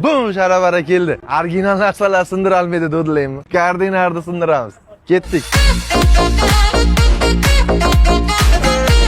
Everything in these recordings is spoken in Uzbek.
Bum, sharabara keldi. Original narsalar sindirolmaydi dodilaymi? Koordinatni sindiramiz. Ketdik.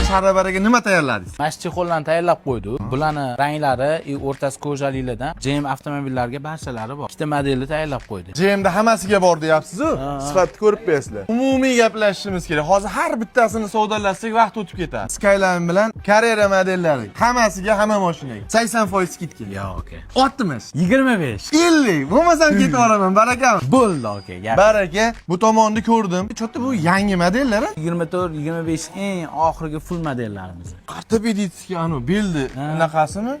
Sharabaraga nima tayyorladingiz? Mashchexollarni tayyorlab qo'ydik. Bularni ranglari, o'rtasi ko'jaliklardan GM avtomobillarga barchalari bor. Ikkita modelni tayyorlab qo'ydik. GMda hammasiga bor deyapsiz-ku. Sifatni ko'rib bersizlar. Umumiy gaplashishimiz kerak. Hozir har bittasini savdolasak vaqt o'tib ketadi. Skyline bilan Carrera modellari hammasiga, hamma mashinaga 80% skidka. Yo'q, aka. 60, 25. 50. Bo'lmasam ketib olaman, barakam. Bo'ldi, aka. Baraka. Bu tomonni ko'rdim. Cho'tta bu yangi modellar. 24, 25 eng oxirgi full modellarimiz. Qartib editga anu bildi. Bunaqasimi?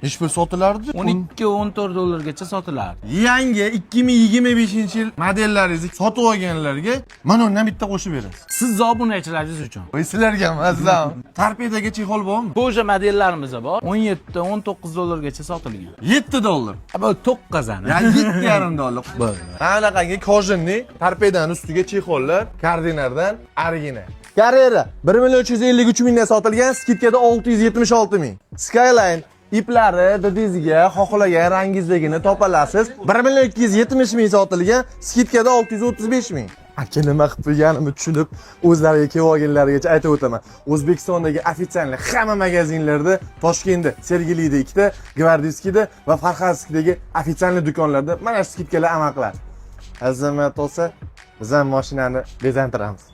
Hech bir sotilardi. 12-14 dollargacha sotiladi. Yangi 2025-yil modellaringizni sotib olganlarga mana undan bitta qo'shib berasiz. Siz obunachilaringiz uchun. Voy sizlarga mazam. Torpedaga chexol bormi? Koja modellarimiz bor. 17-19 dollargacha sotilgan. 7 dollar. Bu 9 ana. Ya 7,5 dollar. Anaqangi kojinli torpedaning ustiga chexollar koordinatdan original. Carrera 1,353 mingdan sotilgan, skidkada 676 ming. Skyline iplari didingizga xohlagan rangingizligini topolasiz. 1,270 ming sotilgan, skidkada 635 ming. Aka nima qilib qo'yganimni tushunib, o'zlariga kelib olganlarigacha aytib o'taman. O'zbekistondagi ofitsialniy hamma magazinlarda, Toshkentda, Sergelida ikkita, Gvardiyskida va Farxadskidagi ofitsialniy do'konlarda mana shu skidkalar amal qiladi. Azamat olsa, biz ham mashinani bezantiramiz.